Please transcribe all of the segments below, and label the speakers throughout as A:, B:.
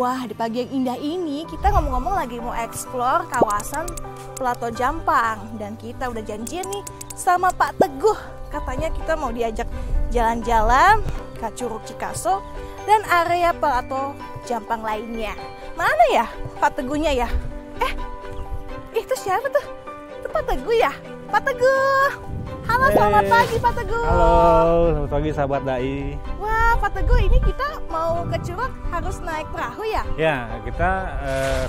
A: Wah, di pagi yang indah ini kita ngomong-ngomong lagi mau eksplor kawasan Plato Jampang. Dan kita udah janjian nih sama Pak Teguh. Katanya kita mau diajak jalan-jalan ke Curug Cikaso dan area Plato Jampang lainnya. Mana ya Pak Teguhnya ya? Itu siapa tuh? Itu Pak Teguh ya? Pak Teguh! Halo, selamat pagi Pak Teguh.
B: Halo, selamat pagi sahabat Dai.
A: Wah, Pak Teguh, ini kita mau ke Curug harus naik perahu ya?
B: Ya, kita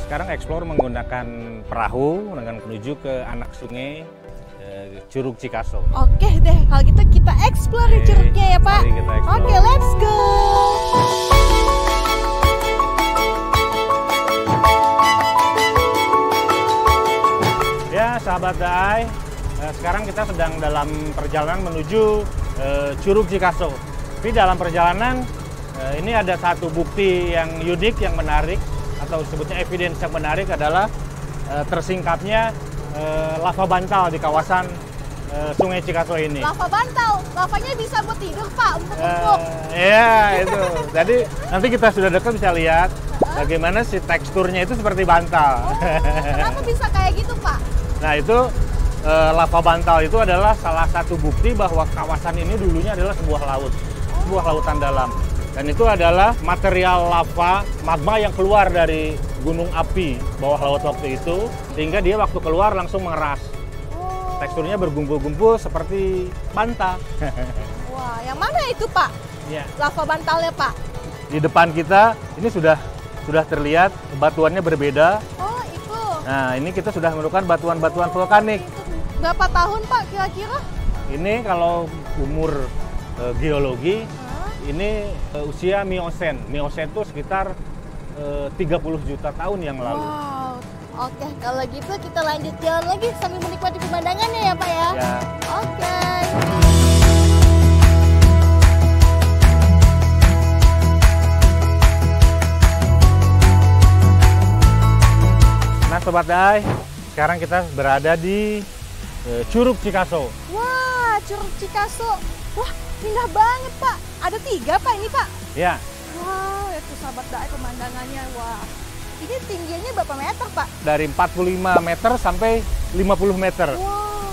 B: sekarang eksplor menggunakan perahu dengan menuju ke anak sungai Curug Cikaso.
A: Oke deh, kalau gitu kita eksplor di curugnya ya Pak.
B: Mari kita eksplor.
A: Oke, let's go.
B: Ya, sahabat Dai. Sekarang kita sedang dalam perjalanan menuju Curug Cikaso. Di dalam perjalanan ini ada satu bukti yang unik, yang menarik, atau sebutnya evidence yang menarik adalah tersingkapnya lava bantal di kawasan Sungai Cikaso ini.
A: Lava bantal, lavanya bisa buat tidur Pak, empuk-empuk.
B: Iya, itu. Jadi nanti kita sudah dekat bisa lihat bagaimana si teksturnya itu seperti bantal.
A: Kenapa bisa kayak gitu Pak?
B: Nah itu lava bantal itu adalah salah satu bukti bahwa kawasan ini dulunya adalah sebuah laut, sebuah lautan dalam. Dan itu adalah material lava magma yang keluar dari gunung api bawah laut waktu itu, sehingga dia waktu keluar langsung mengeras. Teksturnya bergumpul-gumpul seperti bantal.
A: Wah, yang mana itu Pak?
B: Ya.
A: Lava bantalnya Pak?
B: Di depan kita ini sudah terlihat batuannya berbeda.
A: Oh, itu.
B: Nah, ini kita sudah menemukan batuan-batuan vulkanik.
A: Berapa tahun Pak kira-kira?
B: Ini kalau umur geologi, ini usia Miosen. Miosen itu sekitar 30 juta tahun yang lalu.
A: Wow. Oke, kalau gitu kita lanjut jalan lagi sambil menikmati pemandangannya ya Pak ya?
B: Ya.
A: Oke.
B: Nah Sobat Dai, sekarang kita berada di Curug Cikaso.
A: Wah, Curug Cikaso. Wah, indah banget Pak. Ada 3 Pak ini Pak?
B: Ya.
A: Wow, itu sahabat Dai pemandangannya. Wah, ini tingginya berapa meter Pak?
B: Dari 45 meter sampai 50 meter.
A: Wah,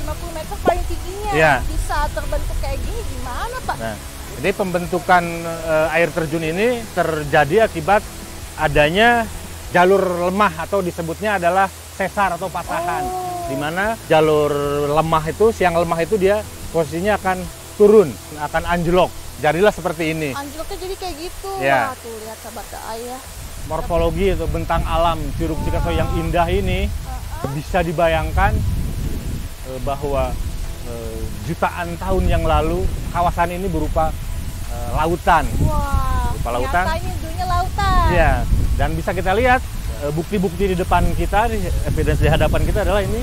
A: 50 meter paling tingginya.
B: Ya.
A: Bisa terbentuk kayak gini gimana Pak?
B: Nah, jadi pembentukan air terjun ini terjadi akibat adanya jalur lemah atau disebutnya adalah sesar atau patahan. Di mana jalur lemah itu, siang lemah itu dia posisinya akan turun, akan anjlok. Jadilah seperti ini.
A: Anjloknya jadi kayak gitu.
B: Ya.
A: Wah, tuh lihat sahabat Dai ya.
B: Morfologi atau bentang alam Curug Cikaso yang indah ini bisa dibayangkan bahwa jutaan tahun yang lalu kawasan ini berupa lautan.
A: Wah,
B: Berupa lautan.
A: ternyata ini dulunya lautan.
B: Ya, dan bisa kita lihat bukti-bukti di depan kita, evidence di hadapan kita adalah ini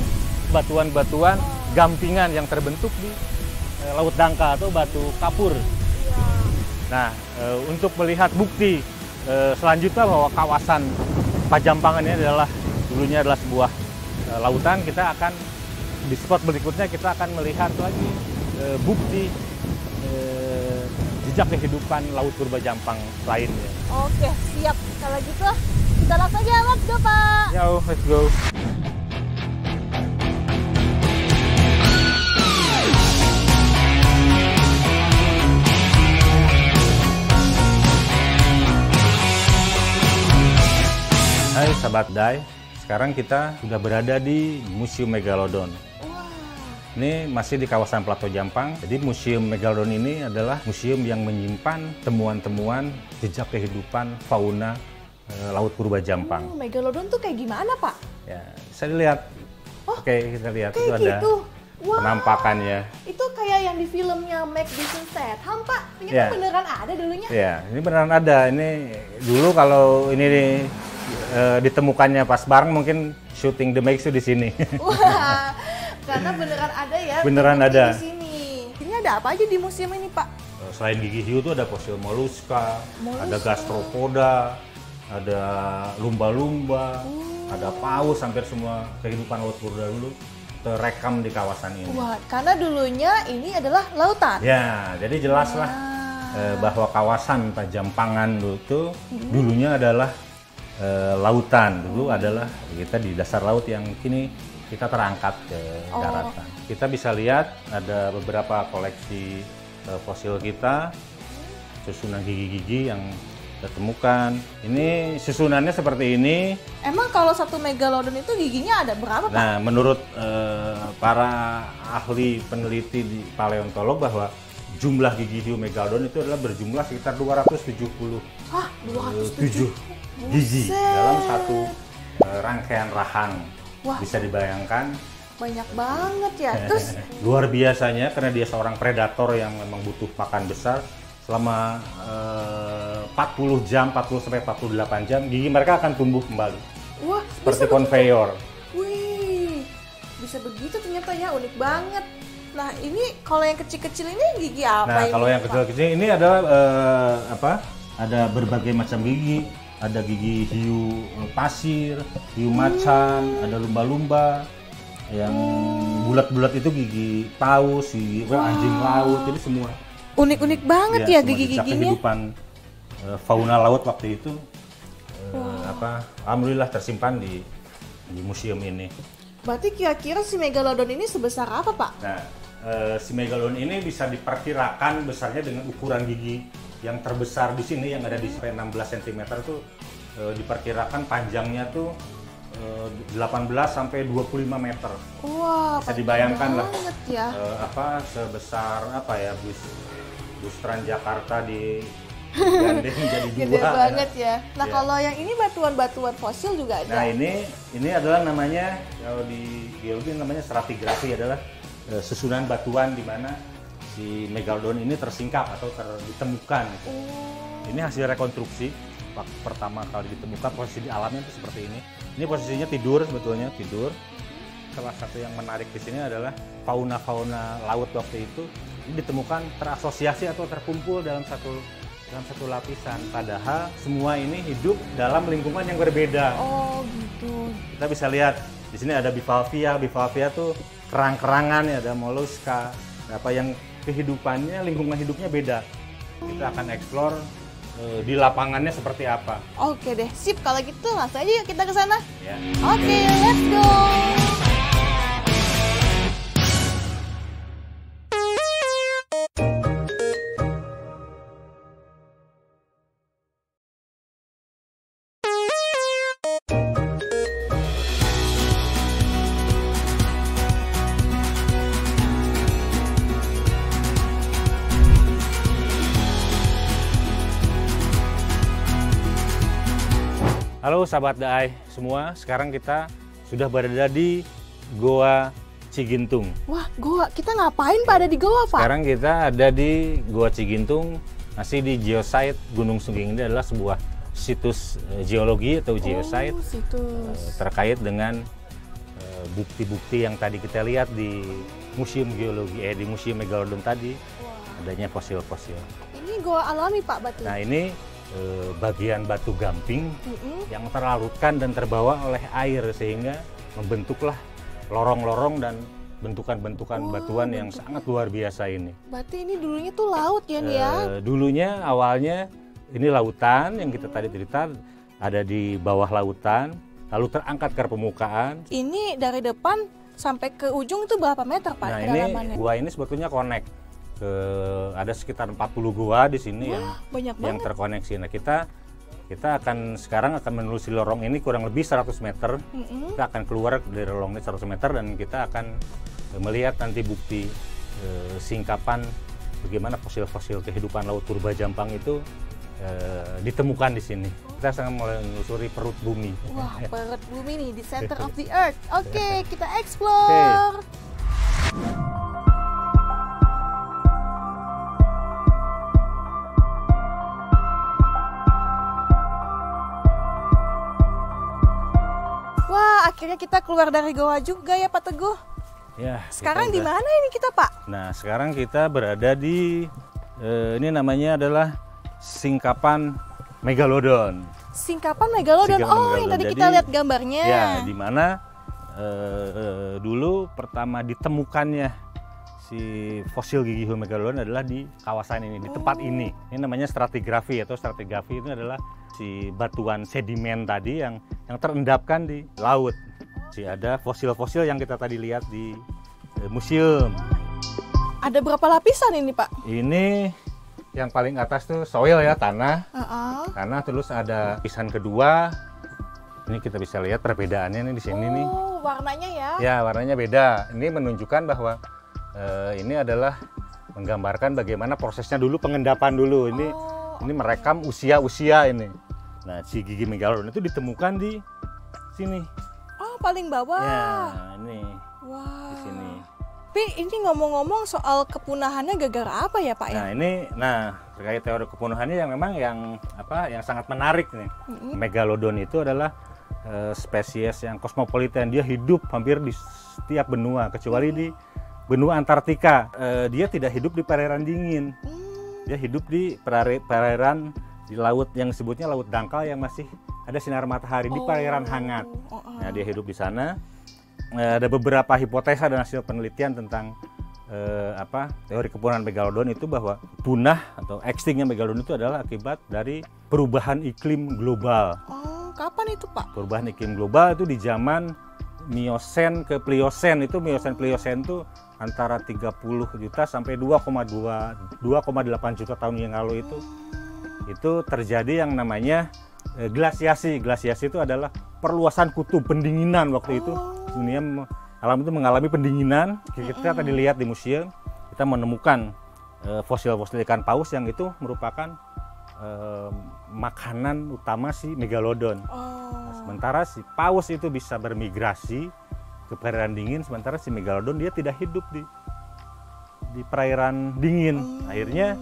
B: batuan-batuan gampingan yang terbentuk di Laut Dangka atau batu kapur. Nah, untuk melihat bukti selanjutnya bahwa kawasan Pajampangan ini dulunya adalah sebuah lautan, kita akan di spot berikutnya kita akan melihat lagi bukti jejak kehidupan Laut Purba Jampang lainnya.
A: Oke, siap. Kalau gitu kita langsung aja, let's go Pak.
B: Yo, let's go. Hai sahabat Dai, sekarang kita sudah berada di Museum Megalodon. Ini masih di kawasan Plato Jampang. Jadi Museum Megalodon ini adalah museum yang menyimpan temuan-temuan jejak kehidupan fauna Laut Purba Jampang.
A: Megalodon tuh kayak gimana Pak?
B: Ya, bisa dilihat. Oke, kita lihat itu
A: Kayak
B: ada
A: gitu. Wah,
B: penampakannya.
A: itu kayak yang di filmnya Mac Dixon Statham Pak. Ini
B: Ya.
A: beneran ada dulunya?
B: Ya, ini beneran ada. Ini dulu kalau ini ditemukannya pas bareng mungkin syuting The Max itu di sini.
A: Wah, karena beneran ada ya.
B: Beneran
A: terbukti
B: ada.
A: Di sini. Ini ada apa aja di museum ini Pak?
B: Selain gigi hiu itu ada fosil moluska, ada gastropoda, ada lumba-lumba, ada paus, hampir semua kehidupan laut purba dulu terekam di kawasan ini.
A: Wah, karena dulunya ini adalah lautan.
B: Ya, jadi jelas lah bahwa kawasan Pajampangan itu dulunya adalah lautan. Dulu adalah kita di dasar laut yang kini kita terangkat ke daratan. Kita bisa lihat ada beberapa koleksi fosil kita, susunan gigi-gigi yang kita temukan. Ini susunannya seperti ini.
A: Emang kalau satu megalodon itu giginya ada berapa, Pak?
B: Nah, menurut para ahli peneliti di paleontolog bahwa jumlah gigi hiu megalodon itu adalah berjumlah sekitar 270.
A: Hah, 207
B: gigi dalam satu rangkaian rahang.
A: Wah.
B: Bisa dibayangkan.
A: Banyak banget ya. Terus
B: luar biasanya karena dia seorang predator yang memang butuh makan besar. Selama 40 jam, 40 sampai 48 jam, gigi mereka akan tumbuh kembali.
A: wah,
B: Seperti konveyor.
A: Wih, bisa begitu ternyata ya, unik banget. Nah, ini kalau yang kecil-kecil ini gigi apa
B: Nah,
A: ini,
B: kalau yang
A: Pak?
B: kecil-kecil ini adalah ada berbagai macam gigi. Ada gigi hiu pasir, hiu macan, ada lumba-lumba. Yang bulat-bulat itu gigi paus, gigi anjing laut, jadi semua.
A: Unik-unik banget ya
B: semua jejak
A: gigi-giginya.
B: kehidupan fauna laut waktu itu alhamdulillah tersimpan di museum ini.
A: Berarti kira-kira si megalodon ini sebesar apa, Pak?
B: Nah, si megalodon ini bisa diperkirakan besarnya dengan ukuran gigi yang terbesar di sini yang ada di 16 cm tuh diperkirakan panjangnya tuh 18 sampai 25 meter.
A: Wah,
B: Bisa dibayangkan lah
A: banget ya.
B: sebesar bus Transjakarta di gandeng jadi dua.
A: Gede banget ya. Nah,
B: Ya.
A: kalau yang ini batuan-batuan fosil juga ada.
B: Nah, ini adalah namanya, kalau di geologi namanya stratigrafi, adalah susunan batuan di mana si megalodon ini tersingkap atau ditemukan. Gitu. Ini hasil rekonstruksi. Waktu pertama kali ditemukan posisi di alamnya itu seperti ini. Ini posisinya tidur, sebetulnya tidur. Salah satu yang menarik di sini adalah fauna-fauna laut waktu itu ini ditemukan terasosiasi atau terkumpul dalam satu lapisan. Padahal semua ini hidup dalam lingkungan yang berbeda.
A: Oh, gitu.
B: Kita bisa lihat di sini ada bivalvia. Bivalvia tuh kerang-kerangan, ya, ada moluska. Apa yang kehidupannya, lingkungan hidupnya beda. Kita akan eksplor di lapangannya seperti apa.
A: Oke deh, sip. Kalau gitu langsung aja yuk kita ke sana.
B: Ya.
A: Oke, let's go.
B: Halo sahabat Daai semua, sekarang kita sudah berada di Goa Cigintung.
A: Wah, goa. Kita ngapain Pak ada di goa, Pak?
B: Sekarang kita ada di Goa Cigintung, masih di geosite Gunung Sungging. Ini adalah sebuah situs geologi atau geosite
A: Situs.
B: terkait dengan bukti-bukti yang tadi kita lihat di Museum Geologi, di Museum Megalodon tadi. Adanya fosil-fosil.
A: Ini goa alami, Pak, batu.
B: Nah, ini bagian batu gamping yang terlarutkan dan terbawa oleh air sehingga membentuklah lorong-lorong dan bentukan-bentukan batuan yang sangat luar biasa ini.
A: Berarti ini dulunya tuh laut ya, nih ya?
B: Dulunya awalnya ini lautan yang kita tadi cerita, ada di bawah lautan, lalu terangkat ke permukaan.
A: Ini dari depan sampai ke ujung itu berapa meter, Pak?
B: Nah,
A: kedalamannya?
B: ini gua ini sebetulnya connect. Ada sekitar 40 gua di sini
A: banyak
B: yang
A: banget.
B: terkoneksi. Nah, kita sekarang akan menelusuri lorong ini kurang lebih 100 meter. Kita akan keluar dari lorong ini 100 meter dan kita akan melihat nanti bukti singkapan bagaimana fosil-fosil kehidupan laut purba Jampang itu ditemukan di sini. Kita sedang menelusuri perut bumi.
A: Wah, perut bumi nih, di center of the earth. Oke, kita explore. Wah, akhirnya kita keluar dari goa juga ya, Pak Teguh.
B: Ya,
A: Sekarang
B: kita
A: di mana ini kita, Pak?
B: Nah, sekarang kita berada di ini namanya adalah singkapan megalodon.
A: Singkapan megalodon.
B: Singkapan
A: Oh,
B: megalodon.
A: yang tadi
B: Jadi,
A: kita lihat gambarnya.
B: Ya, di mana dulu pertama ditemukannya si fosil gigi hiu megalodon adalah di kawasan ini, di tempat ini. Ini namanya stratigrafi atau stratigrafi itu adalah si batuan sedimen tadi yang terendapkan di laut. Ada fosil-fosil yang kita tadi lihat di museum.
A: Ada berapa lapisan ini, Pak?
B: Ini yang paling atas tuh soil ya, tanah. Tanah, terus ada lapisan kedua. Ini kita bisa lihat perbedaannya nih di sini nih.
A: Warnanya ya?
B: Ya, warnanya beda. Ini menunjukkan bahwa ini adalah menggambarkan bagaimana prosesnya dulu, pengendapan dulu. Ini merekam usia-usia ini. Nah, si gigi megalodon itu ditemukan di sini.
A: Oh, paling bawah.
B: Ya, ini.
A: Wah.
B: Di sini.
A: Tapi ini ngomong-ngomong soal kepunahannya gara-gara apa ya, Pak ya?
B: Nah, terkait teori kepunahannya yang memang yang sangat menarik nih. Megalodon itu adalah spesies yang kosmopolitan. Dia hidup hampir di setiap benua kecuali di benua Antartika. Dia tidak hidup di perairan dingin. Dia hidup di perairan di laut yang disebutnya laut dangkal yang masih ada sinar matahari, di perairan hangat. Nah, dia hidup di sana. Ada beberapa hipotesa dan hasil penelitian tentang teori kepunahan megalodon itu, bahwa punah atau extinctnya megalodon itu adalah akibat dari perubahan iklim global.
A: Oh, kapan itu, Pak?
B: Perubahan iklim global itu di zaman Miosen ke Pliosen. Itu Miosen itu antara 30 juta sampai 2,8 juta tahun yang lalu itu terjadi yang namanya glasiasi. Glasiasi itu adalah perluasan kutub, pendinginan waktu itu. Dunia alam itu mengalami pendinginan. Kita tadi lihat di museum, kita menemukan fosil-fosil ikan paus yang itu merupakan makanan utama si megalodon. Nah, sementara si paus itu bisa bermigrasi ke perairan dingin, sementara si megalodon dia tidak hidup di perairan dingin. Akhirnya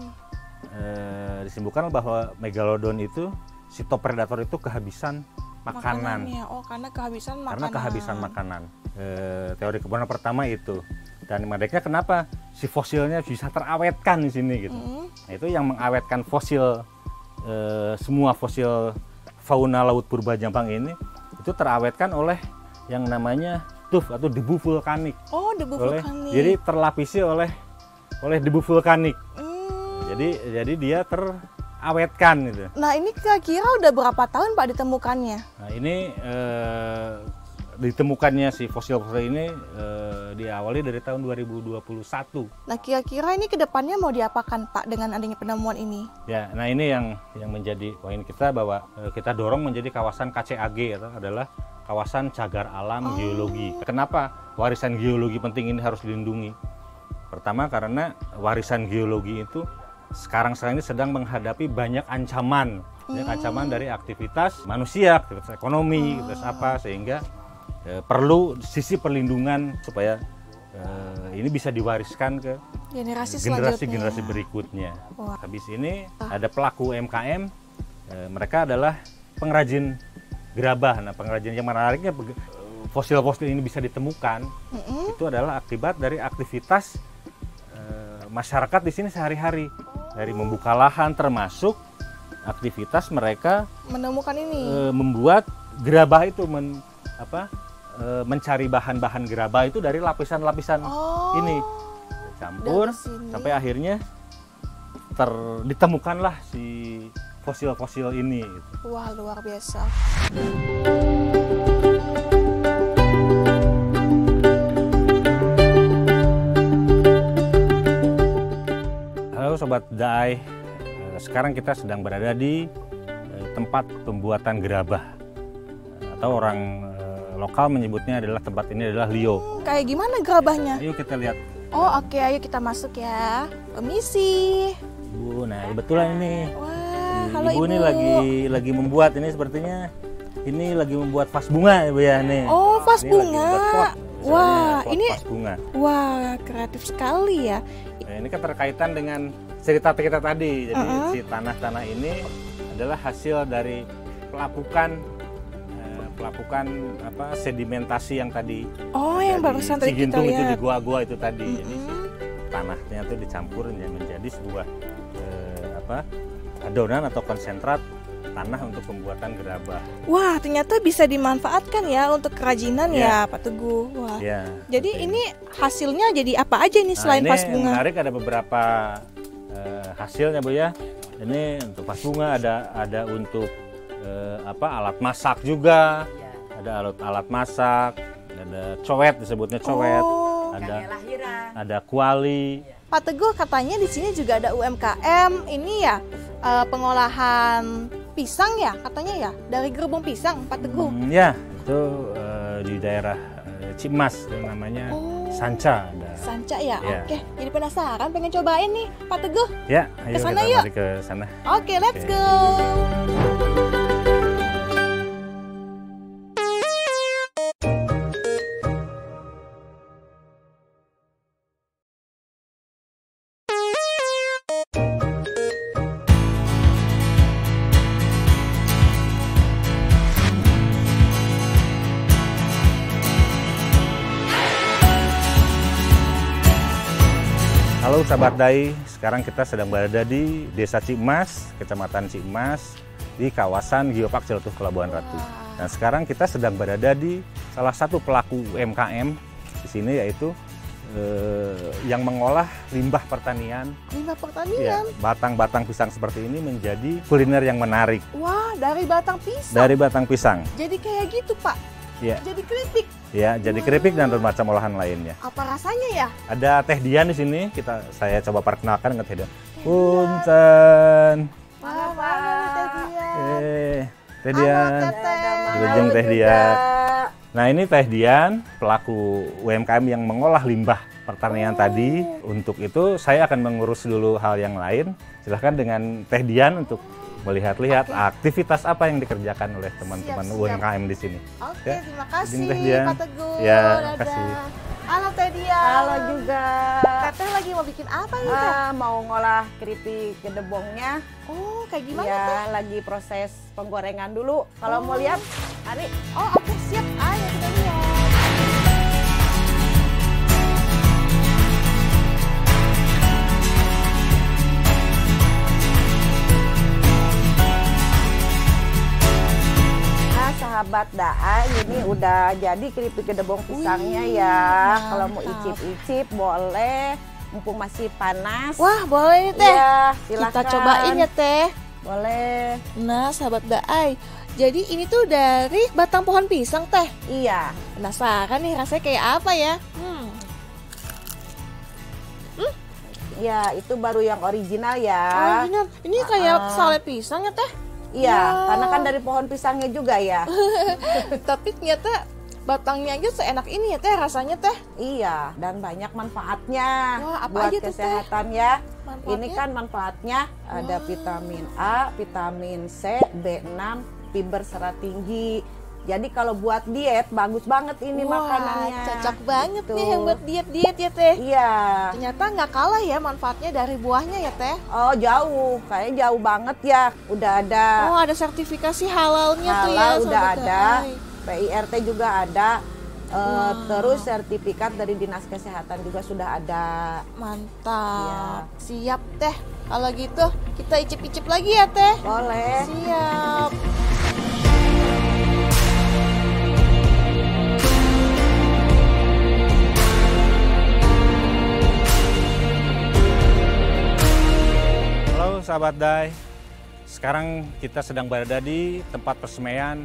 B: disimpulkan bahwa megalodon itu, si top predator itu kehabisan makanan.
A: Karena kehabisan makanan.
B: Karena kehabisan makanan. Teori kepunahan pertama itu. Dan menariknya kenapa si fosilnya bisa terawetkan di sini gitu. Nah, itu yang mengawetkan fosil, semua fosil fauna laut purba Jampang ini itu terawetkan oleh yang namanya tuf atau debu vulkanik.
A: Oh, debu vulkanik.
B: Jadi terlapisi oleh debu vulkanik. Jadi dia terawetkan gitu.
A: Nah, ini kira-kira udah berapa tahun, Pak, ditemukannya?
B: Nah, ini ditemukannya si fosil-fosil ini diawali dari tahun 2021.
A: Nah, kira-kira ini kedepannya mau diapakan, Pak, dengan adanya penemuan ini?
B: Ya, nah ini yang menjadi poin kita, bahwa kita dorong menjadi kawasan KCAG, adalah kawasan cagar alam geologi. Kenapa warisan geologi penting ini harus dilindungi? Pertama, karena warisan geologi itu sekarang ini sedang menghadapi banyak ancaman. Ancaman dari aktivitas manusia, aktivitas ekonomi, aktivitas apa, sehingga perlu sisi perlindungan supaya ini bisa diwariskan ke generasi berikutnya. Habis ini ada pelaku UMKM, mereka adalah pengrajin gerabah. Nah, pengrajin yang menariknya, fosil-fosil ini bisa ditemukan itu adalah akibat dari aktivitas masyarakat di sini sehari-hari, dari membuka lahan, termasuk aktivitas mereka
A: menemukan ini,
B: membuat gerabah itu, mencari bahan-bahan gerabah itu dari lapisan-lapisan ini, campur sampai akhirnya ditemukanlah si fosil-fosil ini.
A: Wah, luar biasa.
B: Halo Sobat Daai, sekarang kita sedang berada di tempat pembuatan gerabah, atau orang lokal menyebutnya adalah tempat ini adalah Lio.
A: Kayak gimana gerabahnya?
B: Ayo kita lihat.
A: Oh, oke, ayo kita masuk ya. Permisi.
B: Ibu, nah kebetulan ini.
A: Wah, halo
B: Ibu ini lagi membuat ini, sepertinya ini lagi membuat vas bunga, Ibu ya nih.
A: Oh, vas bunga. Wah, ini
B: vas bunga.
A: Wah, kreatif sekali ya.
B: Nah, ini kan terkaitan dengan cerita kita tadi. Jadi si tanah-tanah ini adalah hasil dari pelapukan sedimentasi yang tadi.
A: Oh, yang barusan tadi kita lihat.
B: Itu di gua-gua itu tadi. Jadi tanahnya itu dicampur menjadi sebuah adonan atau konsentrat tanah untuk pembuatan gerabah.
A: Wah, ternyata bisa dimanfaatkan ya untuk kerajinan ya, Pak Teguh. Wah.
B: Ya,
A: Jadi ini hasilnya jadi apa aja nih selain
B: ini
A: vas bunga?
B: menarik, ada beberapa hasilnya Bu ya. Ini untuk vas bunga, ada untuk alat masak juga. Ada alat masak, ada cowet, disebutnya cowet. Ada kuali.
A: Pak Teguh, katanya di sini juga ada UMKM ini ya, pengolahan pisang ya, katanya ya, dari gerbong pisang, Pak Teguh.
B: Ya, itu di daerah Cimas, itu namanya Sanca.
A: Sanca ya?
B: Ya.
A: Oke, jadi penasaran, pengen cobain nih, Pak Teguh.
B: Ya, ayo
A: Kesana
B: kita
A: yuk.
B: mari ke sana.
A: Oke, let's go.
B: Halo sahabat Dai, sekarang kita sedang berada di Desa Cimas, Kecamatan Cimas, di kawasan Geopark Celutuh Pelabuhan Ratu. Dan sekarang kita sedang berada di salah satu pelaku UMKM di sini, yaitu yang mengolah limbah pertanian.
A: Limbah
B: Ya,
A: pertanian?
B: batang-batang pisang seperti ini menjadi kuliner yang menarik.
A: Wah, dari batang pisang.
B: Dari batang pisang,
A: Jadi kayak gitu, Pak.
B: ya,
A: Jadi keripik.
B: ya, jadi keripik dan bermacam olahan lainnya.
A: Apa rasanya ya?
B: Ada Teh Dian di sini. Saya coba perkenalkan dengan Teh Dian. Punten.
A: Halo, Teh Dian.
B: Teh Dian.
A: Halo, Teteh.
B: Wilujeng Teh Dian. Nah, ini Teh Dian, pelaku UMKM yang mengolah limbah pertanian tadi. Untuk itu saya akan mengurus dulu hal yang lain. Silahkan dengan Teh Dian untuk melihat-lihat aktivitas apa yang dikerjakan oleh teman-teman
A: Siap.
B: UMKM di sini.
A: Oke,
B: Ya.
A: terima kasih
B: Izin Teh Dian.
A: Pak Teguh.
B: Ya,
A: Dadah.
B: kasih.
A: Halo Teh Dian.
C: Halo juga.
A: Teteh lagi mau bikin apa nih, Teh?
C: Mau ngolah keripik gedebongnya.
A: Oh, kayak gimana,
C: Ya,
A: Teh?
C: lagi proses penggorengan dulu. Kalau mau lihat, Ari.
A: Oh, oke, siap. Ayo kita lihat.
C: Nah, sahabat Daai, ini udah jadi keripik gedebong pisangnya
A: Wih,
C: ya.
A: mantap.
C: Kalau mau icip-icip boleh. Mumpung masih panas.
A: Wah, boleh nih, Teh.
C: Iya,
A: Kita
C: silakan.
A: cobain ya, Teh.
C: Boleh.
A: Nah, sahabat Daai. Jadi ini tuh dari batang pohon pisang, Teh.
C: Iya.
A: Penasaran nih rasanya kayak apa ya?
C: Ya, itu baru yang original ya.
A: Original. Ini kayak
C: Ah.
A: sale pisang ya, Teh.
C: Iya,
A: Wow.
C: karena kan dari pohon pisangnya juga ya.
A: Tapi ternyata batangnya aja seenak ini ya, Teh, rasanya, Teh.
C: Iya, dan banyak manfaatnya
A: Wah, apa
C: buat
A: aja tuh, Teh?
C: kesehatan ya.
A: Manfaatnya?
C: Ini kan manfaatnya ada vitamin A, vitamin C, B6, fiber serat tinggi. Jadi kalau buat diet bagus banget ini
A: Wah,
C: makanannya.
A: cocok banget
C: Gitu.
A: nih yang buat diet-diet ya, Teh.
C: Iya.
A: Ternyata nggak kalah ya manfaatnya dari buahnya ya, Teh.
C: Oh, jauh. Kayaknya jauh banget ya. Udah ada
A: Oh, ada sertifikasi halalnya tuh ya,
C: halal, udah
A: Sobat
C: ada.
A: Daai.
C: PIRT juga ada. Terus sertifikat dari Dinas Kesehatan juga sudah ada.
A: Mantap.
C: Iya.
A: Siap, Teh. Kalau gitu kita icip-icip lagi ya, Teh.
C: Boleh.
A: Siap.
B: Halo sahabat Dai, sekarang kita sedang berada di tempat persemaian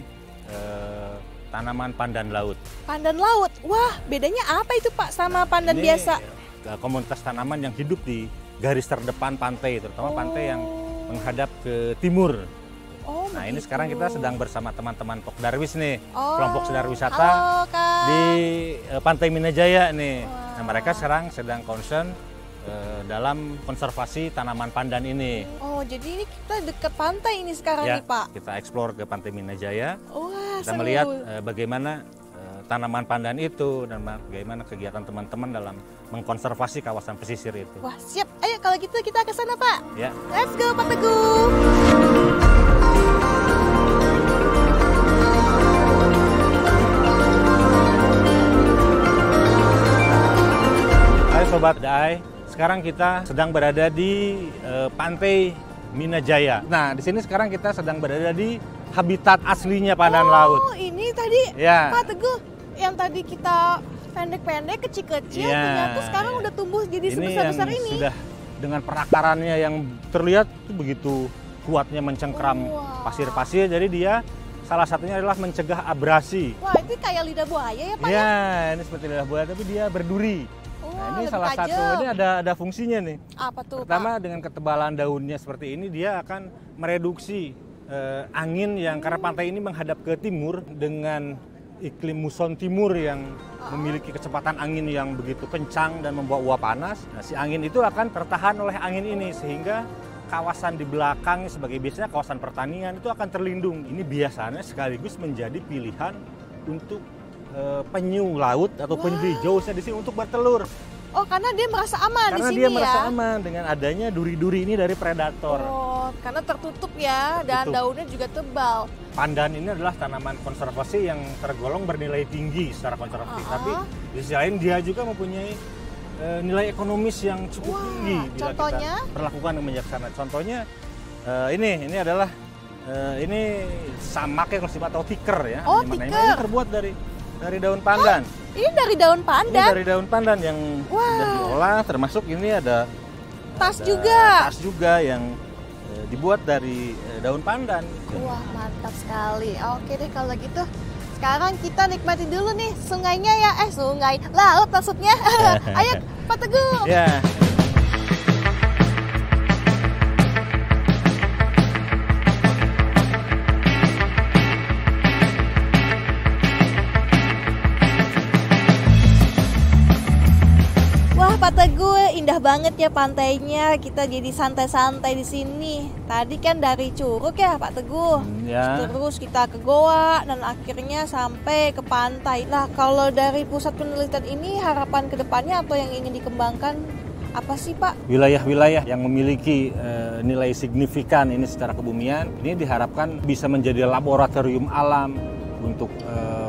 B: tanaman pandan laut.
A: Pandan laut. Wah, bedanya apa itu, Pak, sama pandan
B: Ini,
A: biasa?
B: komunitas tanaman yang hidup di garis terdepan pantai, terutama pantai yang
A: Oh.
B: menghadap ke timur.
A: Oh,
B: Nah, ini
A: begitu.
B: sekarang kita sedang bersama teman-teman Pokdarwis nih,
A: Oh,
B: kelompok sedar wisata
A: halo, Kak.
B: di Pantai Minajaya nih. Nah,
A: Wah.
B: mereka sekarang sedang concern dalam konservasi tanaman pandan ini.
A: Oh, jadi ini kita dekat pantai ini sekarang
B: Ya,
A: nih, Pak.
B: kita eksplor ke Pantai Minajaya.
A: Wah,
B: Kita
A: seru.
B: melihat bagaimana tanaman pandan itu dan bagaimana kegiatan teman-teman dalam mengkonservasi kawasan pesisir itu.
A: Wah, siap. Ayo kalau gitu kita ke sana, Pak.
B: Ya,
A: Let's go, Pak Teguh.
B: hai Sobat Dai, sekarang kita sedang berada di pantai Minajaya. Nah, di sini sekarang kita sedang berada di habitat aslinya pandan laut.
A: Oh, ini tadi
B: Ya.
A: Pak Teguh, yang tadi kita pendek-pendek, kecil-kecil,
B: Ya.
A: ternyata sekarang udah tumbuh jadi
B: Ini
A: sebesar-besar
B: yang
A: ini.
B: sudah dengan perakarannya yang terlihat itu begitu kuatnya mencengkram
A: Wah.
B: pasir-pasir. Jadi dia salah satunya adalah mencegah abrasi.
A: Wah, itu kayak lidah buaya ya Pak?
B: Ya, ini seperti lidah buaya tapi dia berduri.
A: Wah,
B: Nah, ini
A: lebih
B: salah
A: tajam.
B: satu, ini ada fungsinya nih.
A: Apa tuh
B: Pertama
A: Pak?
B: dengan ketebalan daunnya seperti ini dia akan mereduksi angin yang karena pantai ini menghadap ke timur dengan iklim muson timur yang memiliki kecepatan angin yang begitu kencang dan membawa uap panas. Nah, si angin itu akan tertahan oleh angin ini sehingga kawasan di belakang sebagai biasanya kawasan pertanian itu akan terlindung. Ini biasanya sekaligus menjadi pilihan untuk penyu laut atau penyu hijau di sini untuk bertelur.
A: Oh, karena dia merasa aman di
B: Karena
A: sini
B: dia
A: ya?
B: merasa aman dengan adanya duri-duri ini dari predator.
A: Oh, karena tertutup ya, dan
B: Tertutup.
A: daunnya juga tebal.
B: Pandan ini adalah tanaman konservasi yang tergolong bernilai tinggi secara konservatif. Tapi di sisi lain dia juga mempunyai nilai ekonomis yang cukup
A: Wah,
B: tinggi bila
A: contohnya?
B: kita perlakukan dengan bijaksana. Contohnya ini adalah ini samak ya atau tiker ya.
A: Oh,
B: Dimana
A: tiker.
B: Ini terbuat dari daun pandan.
A: Ini dari daun
B: Ini
A: pandan,
B: dari daun pandan yang
A: Wah.
B: sudah diolah, termasuk ini ada
A: tas
B: ada
A: juga.
B: Tas juga yang dibuat dari daun pandan.
A: Wah, mantap sekali. Oke deh kalau gitu. Sekarang kita nikmati dulu nih sungainya ya. Sungai, laut maksudnya. Ayo, Pak Teguh.
B: Ya.
A: Wah, Pak Teguh, indah banget ya pantainya. Kita jadi santai-santai di sini. Tadi kan dari Curug ya, Pak Teguh.
B: Ya.
A: Terus kita ke goa dan akhirnya sampai ke pantai. Nah, kalau dari pusat penelitian ini harapan kedepannya atau yang ingin dikembangkan apa sih, Pak?
B: Wilayah-wilayah yang memiliki nilai signifikan ini secara kebumian, ini diharapkan bisa menjadi laboratorium alam untuk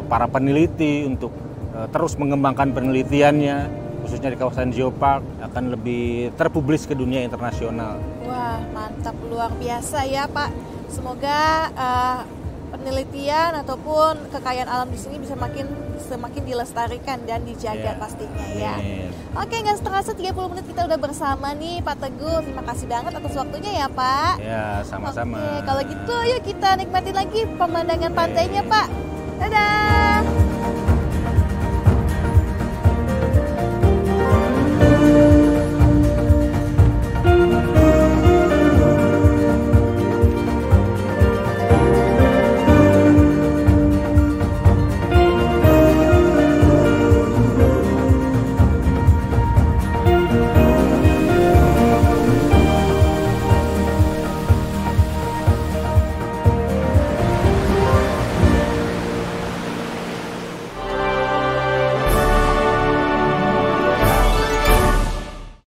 B: para peneliti, untuk terus mengembangkan penelitiannya, khususnya di kawasan geopark, akan lebih terpublis ke dunia internasional.
A: Wah, mantap, luar biasa ya, Pak. Semoga penelitian ataupun kekayaan alam di sini bisa semakin dilestarikan dan dijaga pastinya ya.
B: Amin.
A: Oke, nggak terasa 30 menit kita udah bersama nih Pak Teguh. Terima kasih banget atas waktunya ya Pak.
B: Ya, sama-sama.
A: Oke, kalau gitu yuk kita nikmatin lagi pemandangan pantainya Pak. Dadah.